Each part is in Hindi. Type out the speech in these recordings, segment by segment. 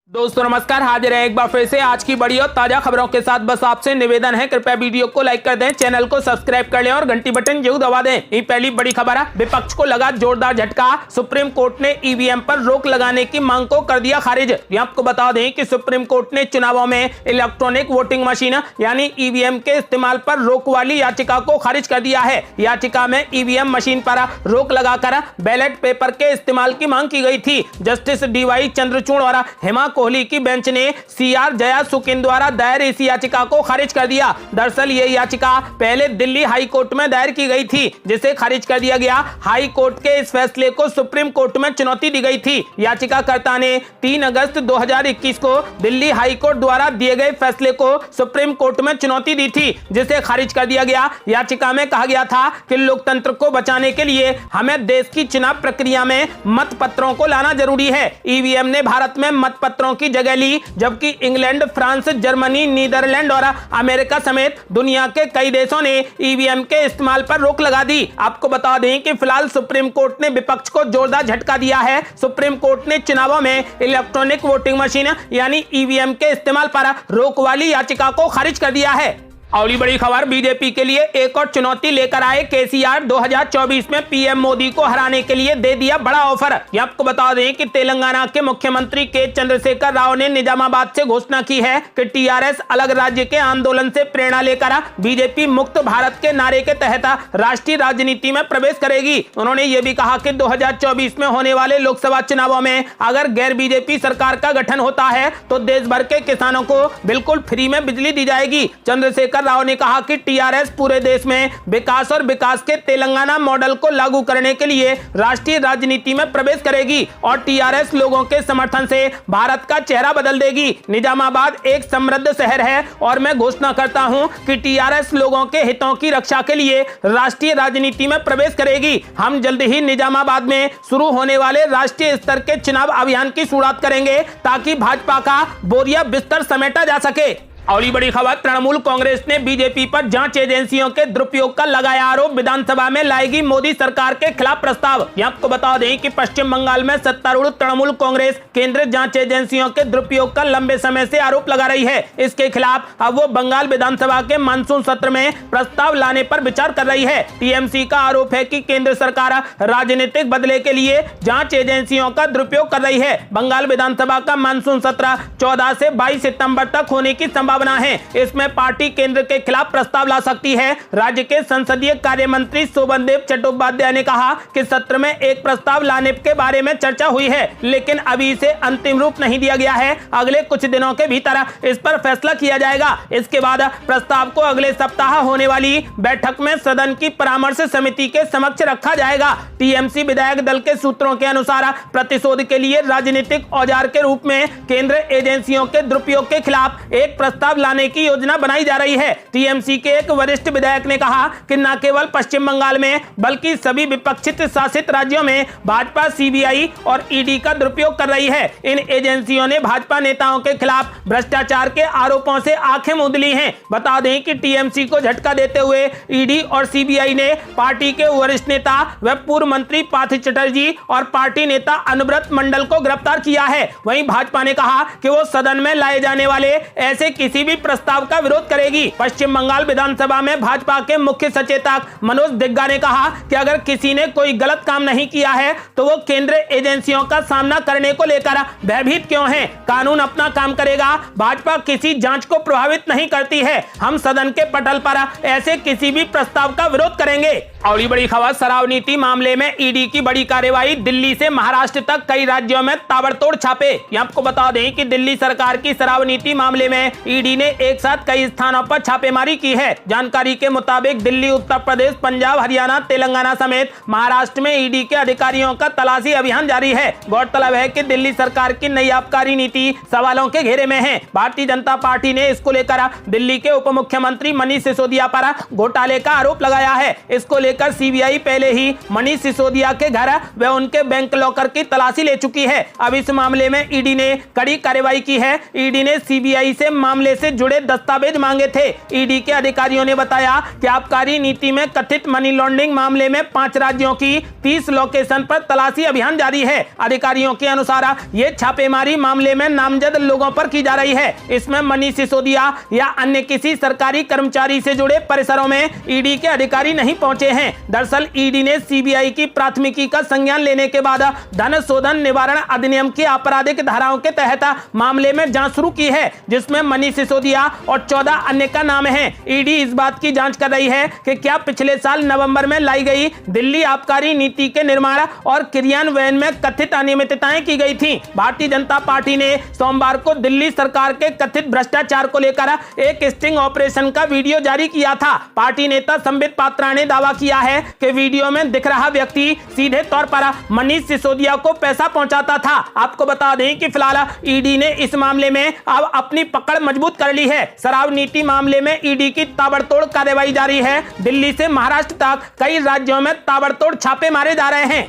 दोस्तों नमस्कार, हाजिर है एक बार फिर से आज की बड़ी और ताजा खबरों के साथ। बस आपसे निवेदन है, कृपया वीडियो को लाइक कर दें, चैनल को सब्सक्राइब कर लें और घंटी बटन जरूर दबा दें। ये पहली बड़ी खबर है, विपक्ष को लगा जोरदार झटका। सुप्रीम कोर्ट ने ईवीएम पर रोक लगाने की मांग को कर दिया खारिज। आपको बता दें कि सुप्रीम कोर्ट ने चुनावों में इलेक्ट्रॉनिक वोटिंग मशीन यानी ईवीएम के इस्तेमाल पर रोक वाली याचिका को खारिज कर दिया है। याचिका में ईवीएम मशीन पर रोक लगाकर बैलेट पेपर के इस्तेमाल की मांग की गई थी। जस्टिस डीवाई चंद्रचूड़ और हेमा कोहली की बेंच ने सीआर जया सुकिन द्वारा दायर इस याचिका को खारिज कर दिया। दरअसल ये याचिका पहले दिल्ली हाई कोर्ट में दायर की गई थी, जिसे खारिज कर दिया गया। हाई कोर्ट के इस फैसले को सुप्रीम कोर्ट में चुनौती दी गई थी। याचिकाकर्ता ने 3 अगस्त 2021 को दिल्ली हाई कोर्ट द्वारा दिए गए फैसले को सुप्रीम कोर्ट में चुनौती दी थी, जिसे खारिज कर दिया गया। याचिका में कहा गया था कि लोकतंत्र को बचाने के लिए हमें देश की चुनाव प्रक्रिया में मतपत्रों को लाना जरूरी है। ईवीएम ने भारत में मतपत्रों की जगह ली, जबकि इंग्लैंड, फ्रांस, जर्मनी, नीदरलैंड और अमेरिका समेत दुनिया के कई देशों ने ईवीएम के इस्तेमाल पर रोक लगा दी। आपको बता दें कि फिलहाल सुप्रीम कोर्ट ने विपक्ष को जोरदार झटका दिया है। सुप्रीम कोर्ट ने चुनावों में इलेक्ट्रॉनिक वोटिंग मशीन यानी ईवीएम के इस्तेमाल पर रोक वाली याचिका को खारिज कर दिया है। अगली बड़ी खबर, बीजेपी के लिए एक और चुनौती लेकर आए केसीआर। 2024 में पीएम मोदी को हराने के लिए दे दिया बड़ा ऑफर। आपको बता दें कि तेलंगाना के मुख्यमंत्री के चंद्रशेखर राव ने निजामाबाद से घोषणा की है कि टीआरएस अलग राज्य के आंदोलन से प्रेरणा लेकर बीजेपी मुक्त भारत के नारे के तहत राष्ट्रीय राजनीति में प्रवेश करेगी। उन्होंने ये भी कहा कि 2024 में होने वाले लोकसभा चुनावों में अगर गैर बीजेपी सरकार का गठन होता है तो देश भर के किसानों को बिल्कुल फ्री में बिजली दी जाएगी। चंद्रशेखर राव ने कहा कि टीआरएस पूरे देश में विकास और विकास के तेलंगाना मॉडल को लागू करने के लिए राष्ट्रीय राजनीति में प्रवेश करेगी और टीआरएस लोगों के समर्थन से भारत का चेहरा बदल देगी। निजामाबाद एक समृद्ध शहर है और मैं घोषणा करता हूं कि टीआरएस लोगों के हितों की रक्षा के लिए राष्ट्रीय राजनीति में प्रवेश करेगी। हम जल्द ही निजामाबाद में शुरू होने वाले राष्ट्रीय स्तर के चुनाव अभियान की शुरुआत करेंगे ताकि भाजपा का बोरिया बिस्तर समेटा जा सके। अगली बड़ी खबर, तृणमूल कांग्रेस ने बीजेपी पर जांच एजेंसियों के दुरुपयोग का लगाया आरोप। विधानसभा में लाएगी मोदी सरकार के खिलाफ प्रस्ताव। आपको बता दें कि पश्चिम बंगाल में सत्तारूढ़ तृणमूल कांग्रेस केंद्रीय जांच एजेंसियों के दुरुपयोग का लंबे समय से आरोप लगा रही है। इसके खिलाफ अब वो बंगाल विधानसभा के मानसून सत्र में प्रस्ताव लाने पर विचार कर रही है। टीएमसी का आरोप है कि केंद्र सरकार राजनीतिक बदले के लिए जांच एजेंसियों का दुरुपयोग कर रही है। बंगाल विधानसभा का मानसून सत्र 14 से 22 सितंबर तक होने की संभावना है। इसमें पार्टी केंद्र के खिलाफ प्रस्ताव ला सकती है। राज्य के संसदीय कार्य मंत्री शोभनदेव चट्टोपाध्याय ने कहा कि सत्र में एक प्रस्ताव लाने के बारे में चर्चा हुई है, लेकिन अभी इसे अंतिम रूप नहीं दिया गया है। अगले कुछ दिनों के भीतर इस पर फैसला किया जाएगा। इसके बाद प्रस्ताव को अगले सप्ताह होने वाली बैठक में सदन की परामर्श समिति के समक्ष रखा जाएगा। टीएमसी विधायक दल के सूत्रों के अनुसार प्रतिशोध के लिए राजनीतिक औजार के रूप में केंद्र एजेंसियों के दुरुपयोग के खिलाफ एक प्रस्ताव लाने की योजना बनाई जा रही है। टीएमसी के एक वरिष्ठ विधायक ने कहा कि न केवल पश्चिम बंगाल में बल्कि सभी विपक्षित शासित राज्यों में भाजपा सीबीआई और ईडी का दुरुपयोग कर रही है। इन एजेंसियों ने भाजपा नेताओं के खिलाफ भ्रष्टाचार के आरोपों से आंखें मूंद ली हैं। बता दें कि टीएमसी को झटका देते हुए ईडी और सीबीआई ने पार्टी के वरिष्ठ नेता व पूर्व मंत्री पार्थ चटर्जी और पार्टी नेता अनुव्रत मंडल को गिरफ्तार किया है। वहीं भाजपा ने कहा कि वो सदन में लाए जाने वाले ऐसे किसी भी प्रस्ताव का विरोध करेगी। पश्चिम बंगाल विधानसभा में भाजपा के मुख्य सचेतक मनोज दिग्गा ने कहा कि अगर किसी ने कोई गलत काम नहीं किया है तो वो केंद्र एजेंसियों का सामना करने को लेकर भयभीत क्यों है। कानून अपना काम करेगा, भाजपा किसी जांच को प्रभावित नहीं करती है। हम सदन के पटल पर ऐसे किसी भी प्रस्ताव का विरोध करेंगे। अगली बड़ी खबर, शराब नीति मामले में ईडी की बड़ी कार्रवाई। दिल्ली से महाराष्ट्र तक कई राज्यों में ताबड़तोड़ छापे। आपको बता दें कि दिल्ली सरकार की शराब नीति मामले में ईडी ने एक साथ कई स्थानों पर छापेमारी की है। जानकारी के मुताबिक दिल्ली, उत्तर प्रदेश, पंजाब, हरियाणा, तेलंगाना समेत महाराष्ट्र में ईडी के अधिकारियों का तलाशी अभियान जारी है। गौरतलब है कि दिल्ली सरकार की नई आबकारी नीति सवालों के घेरे में है। भारतीय जनता पार्टी ने इसको लेकर दिल्ली के उप मुख्यमंत्री मनीष सिसोदिया पर घोटाले का आरोप लगाया है। इसको लेकर लेकर सीबीआई पहले ही मनीष सिसोदिया के घर व उनके बैंक लॉकर की तलाशी ले चुकी है। अब इस मामले में ईडी ने कड़ी कार्रवाई की है। ईडी ने सीबीआई से मामले से जुड़े दस्तावेज मांगे थे। ईडी के अधिकारियों ने बताया कि आबकारी नीति में कथित मनी लॉन्ड्रिंग मामले में 5 राज्यों की 30 लोकेशन पर तलाशी अभियान जारी है। अधिकारियों के अनुसार ये छापेमारी मामले में नामजद लोगों पर की जा रही है। इसमें मनीष सिसोदिया या अन्य किसी सरकारी कर्मचारी से जुड़े परिसरों में ईडी के अधिकारी नहीं पहुंचे हैं। दरअसल ईडी ने सीबीआई की प्राथमिकी का संज्ञान लेने के बाद धन शोधन निवारण अधिनियम की आपराधिक धाराओं के तहत मामले में जांच शुरू की है, जिसमें मनीष सिसोदिया और 14 अन्य का नाम है। ईडी इस बात की जांच कर रही है कि क्या पिछले साल नवंबर में लाई गई दिल्ली आबकारी नीति के निर्माण और क्रियान्वयन में कथित अनियमितताएं की गई थी। भारतीय जनता पार्टी ने सोमवार को दिल्ली सरकार के कथित भ्रष्टाचार को लेकर एक स्टिंग ऑपरेशन का वीडियो जारी किया था। पार्टी नेता संबित पात्रा ने दावा किया है कि वीडियो में दिख रहा व्यक्ति सीधे तौर पर मनीष सिसोदिया को पैसा पहुंचाता था। आपको बता दें कि फिलहाल ईडी ने इस मामले में अब अपनी पकड़ मजबूत कर ली है। शराब नीति मामले में ईडी की ताबड़तोड़ कार्रवाई जारी है। दिल्ली से महाराष्ट्र तक कई राज्यों में ताबड़तोड़ छापे मारे जा रहे हैं।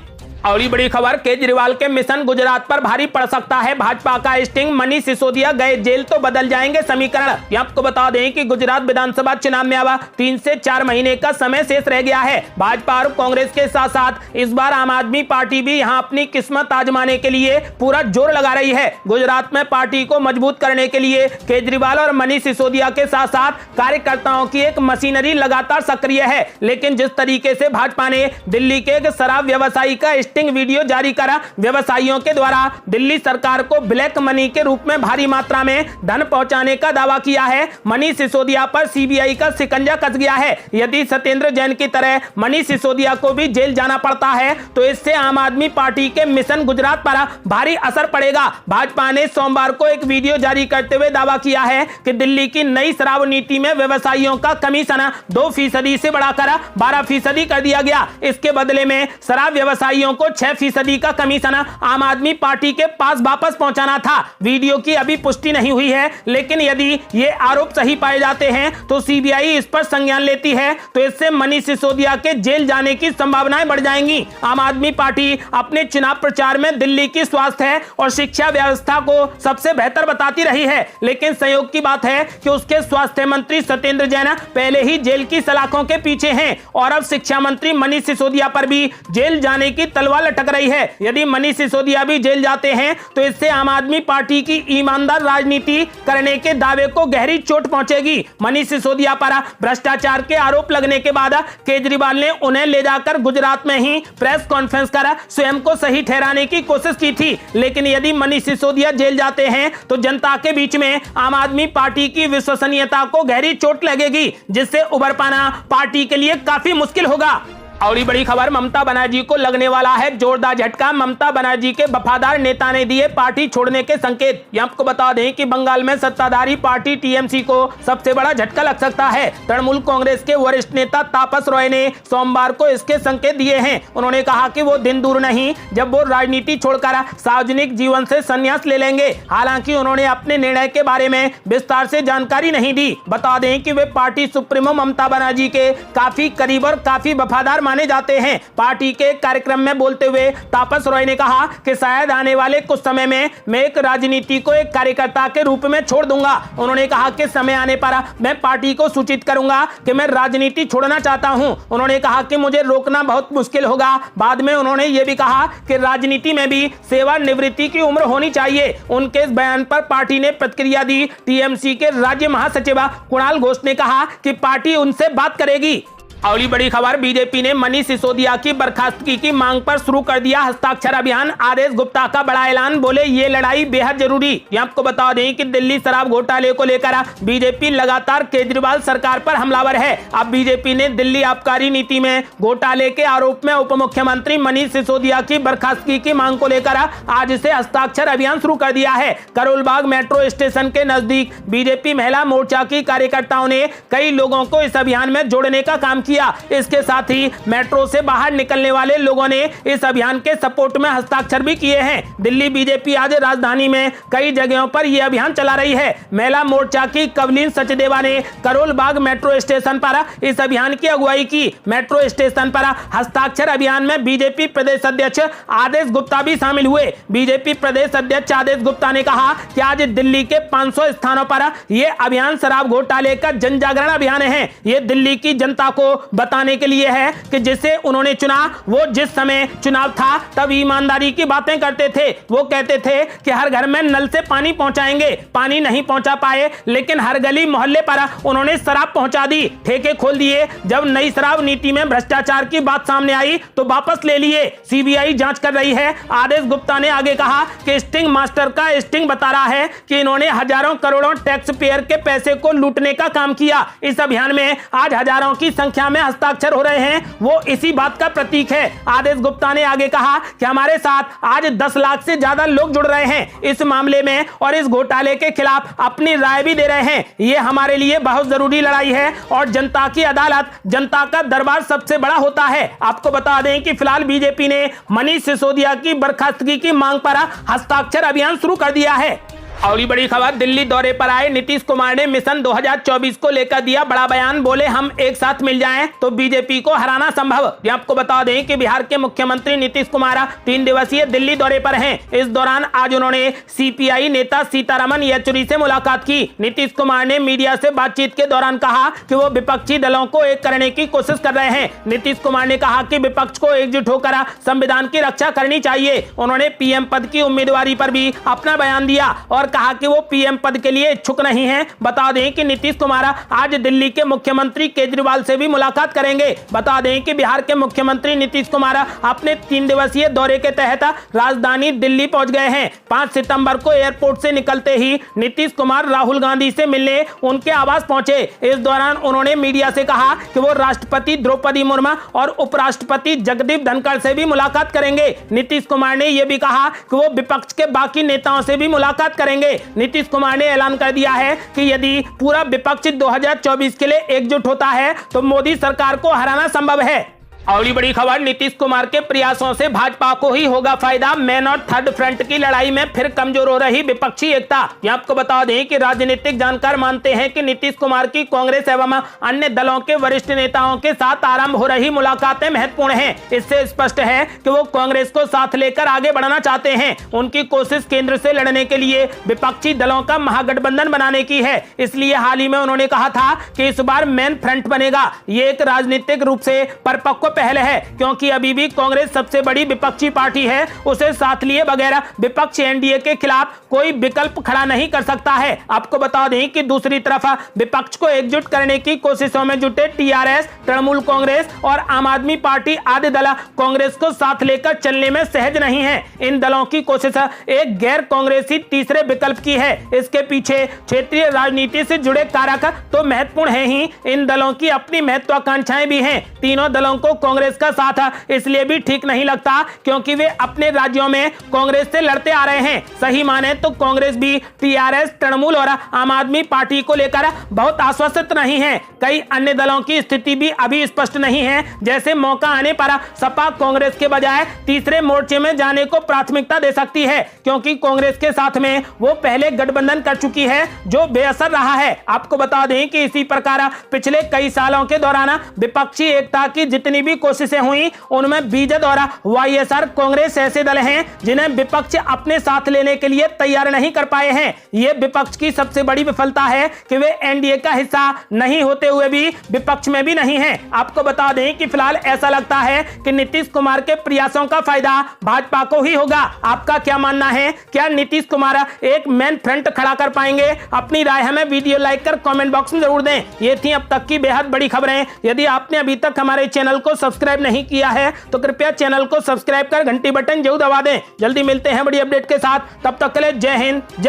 और ये बड़ी खबर, केजरीवाल के मिशन गुजरात पर भारी पड़ सकता है भाजपा का स्टिंग। मनीष सिसोदिया गए जेल तो बदल जाएंगे समीकरण। आपको बता दें कि गुजरात विधानसभा चुनाव में अब 3 से 4 महीने का समय शेष रह गया है। भाजपा और कांग्रेस के साथ साथ इस बार आम आदमी पार्टी भी यहां अपनी किस्मत आजमाने के लिए पूरा जोर लगा रही है। गुजरात में पार्टी को मजबूत करने के लिए केजरीवाल और मनीष सिसोदिया के साथ साथ कार्यकर्ताओं की एक मशीनरी लगातार सक्रिय है। लेकिन जिस तरीके से भाजपा ने दिल्ली के एक शराब व्यवसायी का स्टिंग वीडियो जारी करा, व्यवसायियों के द्वारा दिल्ली सरकार को ब्लैक मनी के रूप में भारी मात्रा में धन पहुंचाने का दावा किया है, मनीष सिसोदिया पर सीबीआई का शिकंजा कस गया है। यदि सत्येंद्र जैन की तरह मनीष सिसोदिया को भी जेल जाना पड़ता है तो इससे आम आदमी पार्टी के मिशन गुजरात पर भारी असर पड़ेगा। भाजपा ने सोमवार को एक वीडियो जारी करते हुए दावा किया है कि दिल्ली की नई शराब नीति में व्यवसायियों का कमीशन 2% से बढ़ाकर 12% कर दिया गया। इसके बदले में शराब व्यवसायियों को 6% का कमीशन आम आदमी पार्टी के पास वापस पहुंचाना था। वीडियो की अभी पुष्टि नहीं हुई है, लेकिन यदि ये आरोप सही पाए जाते हैं तो सीबीआई इस पर संज्ञान लेती है तो इससे मनीष सिसोदिया के जेल जाने की संभावनाएं बढ़ जाएंगी। आम आदमी पार्टी अपने चुनाव प्रचार में दिल्ली की स्वास्थ्य और शिक्षा व्यवस्था को सबसे बेहतर बताती रही है, लेकिन संयोग की बात है कि उसके स्वास्थ्य मंत्री सत्येंद्र जैन पहले ही जेल की सलाखों के पीछे हैं और अब शिक्षा मंत्री मनीष सिसोदिया पर भी जेल जाने की तलवार लटक रही है। यदि मनीष सिसोदिया भी जेल जाते हैं तो इससे आम आदमी पार्टी की ईमानदार राजनीति करने के दावे को गहरी चोट पहुंचेगी। मनीष सिसोदिया पर भ्रष्टाचार के आरोप लगने के बाद केजरीवाल ने उन्हें ले जाकर गुजरात में ही प्रेस कॉन्फ्रेंस कर स्वयं को सही ठहराने की कोशिश की थी, लेकिन यदि मनीष सिसोदिया जेल जाते हैं तो जनता के बीच में आम आदमी पार्टी की विश्वसनीयता को गहरी चोट लगेगी, जिससे उबर पाना पार्टी के लिए काफी मुश्किल होगा। और बड़ी खबर, ममता बनर्जी को लगने वाला है जोरदार झटका। ममता बनर्जी के वफादार नेता ने दिए पार्टी छोड़ने के संकेत। आपको बता दें कि बंगाल में सत्ताधारी पार्टी टीएमसी को सबसे बड़ा झटका लग सकता है। तृणमूल कांग्रेस के वरिष्ठ नेता तापस रॉय ने सोमवार को इसके संकेत दिए हैं। उन्होंने कहा कि वो दिन दूर नहीं जब वो राजनीति छोड़कर सार्वजनिक जीवन से संन्यास ले लेंगे। हालांकि उन्होंने अपने निर्णय के बारे में विस्तार से जानकारी नहीं दी। बता दें कि वे पार्टी सुप्रीमो ममता बनर्जी के काफी करीब और काफी वफादार माने जाते हैं। पार्टी के कार्यक्रम में बोलते हुए तापस रॉय ने कहा कि शायद आने वाले कुछ समय में मैं एक राजनीति को एक कार्यकर्ता के रूप में छोड़ दूंगा। उन्होंने कहा कि समय आने पर मैं पार्टी को सूचित करूंगा कि मैं राजनीति छोड़ना चाहता हूं। उन्होंने कहा कि मुझे रोकना बहुत मुश्किल होगा। बाद में उन्होंने यह भी कहा कि राजनीति में भी सेवानिवृत्ति की उम्र होनी चाहिए। उनके इस बयान पर पार्टी ने प्रतिक्रिया दी। टीएमसी के राज्य महासचिव कुणाल घोष ने कहा कि पार्टी उनसे बात करेगी। अगली बड़ी खबर, बीजेपी ने मनीष सिसोदिया की बर्खास्तगी की मांग पर शुरू कर दिया हस्ताक्षर अभियान। आदेश गुप्ता का बड़ा ऐलान, बोले ये लड़ाई बेहद जरूरी। आपको बता दें कि दिल्ली शराब घोटाले को लेकर बीजेपी लगातार केजरीवाल सरकार पर हमलावर है। अब बीजेपी ने दिल्ली आबकारी नीति में घोटाले के आरोप में उप मुख्यमंत्री मनीष सिसोदिया की बर्खास्तगी की मांग को लेकर आज से हस्ताक्षर अभियान शुरू कर दिया है। करोलबाग मेट्रो स्टेशन के नजदीक बीजेपी महिला मोर्चा की कार्यकर्ताओं ने कई लोगों को इस अभियान में जोड़ने का काम किया। इसके साथ ही मेट्रो से बाहर निकलने वाले लोगों ने इस अभियान के सपोर्ट में हस्ताक्षर भी किए हैं। दिल्ली बीजेपी आज राजधानी में कई जगहों पर यह अभियान चला रही है। महिला मोर्चा की कवलीन सचदेवा ने करोल बाग मेट्रो स्टेशन पर इस अभियान की अगुवाई की। मेट्रो स्टेशन पर हस्ताक्षर अभियान में बीजेपी प्रदेश अध्यक्ष आदेश गुप्ता भी शामिल हुए। बीजेपी प्रदेश अध्यक्ष आदेश गुप्ता ने कहा कि आज दिल्ली के 500 स्थानों पर यह अभियान शराब घोटाले का जन जागरण अभियान है। यह दिल्ली की जनता को बताने के लिए है कि जिसे उन्होंने चुना वो जिस समय चुनाव था तब ईमानदारी की बातें करते थे। वो कहते थे कि हर घर में नल से पानी पहुंचाएंगे, पानी नहीं पहुंचा पाए, लेकिन हर गली मोहल्ले पर उन्होंने शराब पहुंचा दी, ठेके खोल दिए। जब नई शराब नीति में भ्रष्टाचार की बात सामने आई तो वापस ले लिए। सीबीआई जांच कर रही है। आदेश गुप्ता ने आगे कहा कि स्टिंग मास्टर का स्टिंग बता रहा है कि इन्होंने हजारों करोड़ों टैक्स पेयर के पैसे को लूटने का काम किया। इस अभियान में आज हजारों की संख्या में हस्ताक्षर हो रहे हैं, वो इसी बात का प्रतीक है। आदेश गुप्ता ने आगे कहा कि हमारे साथ आज 10 लाख से ज्यादा लोग जुड़ रहे हैं इस मामले में और इस घोटाले के खिलाफ अपनी राय भी दे रहे हैं। ये हमारे लिए बहुत जरूरी लड़ाई है और जनता की अदालत, जनता का दरबार सबसे बड़ा होता है। आपको बता दें कि फिलहाल बीजेपी ने मनीष सिसोदिया की बर्खास्तगी की मांग पर हस्ताक्षर अभियान शुरू कर दिया है। अगली बड़ी खबर, दिल्ली दौरे पर आए नीतीश कुमार ने मिशन 2024 को लेकर दिया बड़ा बयान। बोले हम एक साथ मिल जाएं तो बीजेपी को हराना संभव। आपको बता दें कि बिहार के मुख्यमंत्री नीतीश कुमार 3 दिवसीय दिल्ली दौरे पर हैं। इस दौरान आज उन्होंने सीपीआई नेता सीतारमन येचुरी से मुलाकात की। नीतीश कुमार ने मीडिया से बातचीत के दौरान कहा कि वो विपक्षी दलों को एक करने की कोशिश कर रहे हैं। नीतीश कुमार ने कहा कि विपक्ष को एकजुट होकर संविधान की रक्षा करनी चाहिए। उन्होंने पीएम पद की उम्मीदवारी पर भी अपना बयान दिया और कहा कि वो पीएम पद के लिए इच्छुक नहीं हैं। बता दें कि नीतीश कुमार आज दिल्ली के मुख्यमंत्री केजरीवाल से भी मुलाकात करेंगे। बता दें कि बिहार के मुख्यमंत्री नीतीश कुमार अपने 3 दिवसीय दौरे के तहत राजधानी दिल्ली पहुंच गए हैं। 5 सितंबर को एयरपोर्ट से निकलते ही नीतीश कुमार राहुल गांधी से मिलने उनके आवास पहुंचे। इस दौरान उन्होंने मीडिया से कहा कि वो राष्ट्रपति द्रौपदी मुर्मू और उपराष्ट्रपति जगदीप धनखड़ से भी मुलाकात करेंगे। नीतीश कुमार ने यह भी कहा कि वो विपक्ष के बाकी नेताओं से भी मुलाकात करेंगे। नीतीश कुमार ने ऐलान कर दिया है कि यदि पूरा विपक्ष 2024 के लिए एकजुट होता है तो मोदी सरकार को हराना संभव है। अगली बड़ी खबर, नीतीश कुमार के प्रयासों से भाजपा को ही होगा फायदा। मैन और थर्ड फ्रंट की लड़ाई में फिर कमजोर हो रही विपक्षी एकता। यहां आपको बता दें कि राजनीतिक जानकार मानते हैं कि नीतीश कुमार की कांग्रेस एवं अन्य दलों के वरिष्ठ नेताओं के साथ आरंभ हो रही मुलाकातें महत्वपूर्ण हैं। इससे स्पष्ट है कि वो कांग्रेस को साथ लेकर आगे बढ़ना चाहते हैं। उनकी कोशिश केंद्र से लड़ने के लिए विपक्षी दलों का महागठबंधन बनाने की है। इसलिए हाल ही में उन्होंने कहा था कि इस बार मैन फ्रंट बनेगा। ये एक राजनीतिक रूप से परिपक्व पहल है, क्योंकि अभी भी कांग्रेस सबसे बड़ी विपक्षी पार्टी है। उसे साथ लिए बगैर विपक्ष एनडीए के खिलाफ कोई विकल्प खड़ा नहीं कर सकता है। आपको बता दें कि दूसरी तरफ विपक्ष को एकजुट करने की कोशिशों में जुटे टीआरएस, तृणमूल कांग्रेस और आम आदमी पार्टी आदि दल कांग्रेस को साथ लेकर चलने में सहज नहीं है। इन दलों की कोशिश एक गैर कांग्रेसी तीसरे विकल्प की है। इसके पीछे क्षेत्रीय राजनीति से जुड़े कारक तो महत्वपूर्ण है ही, इन दलों की अपनी महत्वाकांक्षाएं भी हैं। तीनों दलों को कांग्रेस का साथ इसलिए भी ठीक नहीं लगता क्योंकि वे अपने राज्यों में कांग्रेस से लड़ते आ रहे हैं। सही माने तो कांग्रेस भी टीआरएस, तृणमूल और आम आदमी पार्टी को लेकर बहुत आश्वस्त नहीं है। कई अन्य दलों की स्थिति भी अभी स्पष्ट नहीं है। जैसे मौका आने पर सपा कांग्रेस के बजाय तीसरे मोर्चे में जाने को प्राथमिकता दे सकती है, क्योंकि कांग्रेस के साथ में वो पहले गठबंधन कर चुकी है जो बेअसर रहा है। आपको बता दें कि इसी प्रकार पिछले कई सालों के दौरान विपक्षी एकता की जितनी भी कोशिशें हुई उनमें बीजेपी और वाईएसआर कांग्रेस ऐसे दल हैं जिन्हें विपक्ष अपने साथ लेने के लिए तैयार नहीं कर पाए हैं। यह विपक्ष की सबसे बड़ी विफलता है कि वे एनडीए का हिस्सा नहीं होते हुए भी विपक्ष में भी नहीं हैं। आपको बता दें कि फिलहाल ऐसा लगता है कि नीतीश कुमार के प्रयासों का फायदा भाजपा को ही होगा। आपका क्या मानना है? क्या नीतीश कुमार एक मैन फ्रंट खड़ा कर पाएंगे? अपनी राय हमें वीडियो लाइक कर कमेंट बॉक्स में जरूर दें। ये थी अब तक की बेहद बड़ी खबरें। यदि आपने अभी तक हमारे चैनल को सब्सक्राइब नहीं किया है तो कृपया चैनल को सब्सक्राइब कर घंटी बटन जरूर दबा दें। जल्दी मिलते हैं बड़ी अपडेट के साथ, तब तक के लिए जय हिंद, जय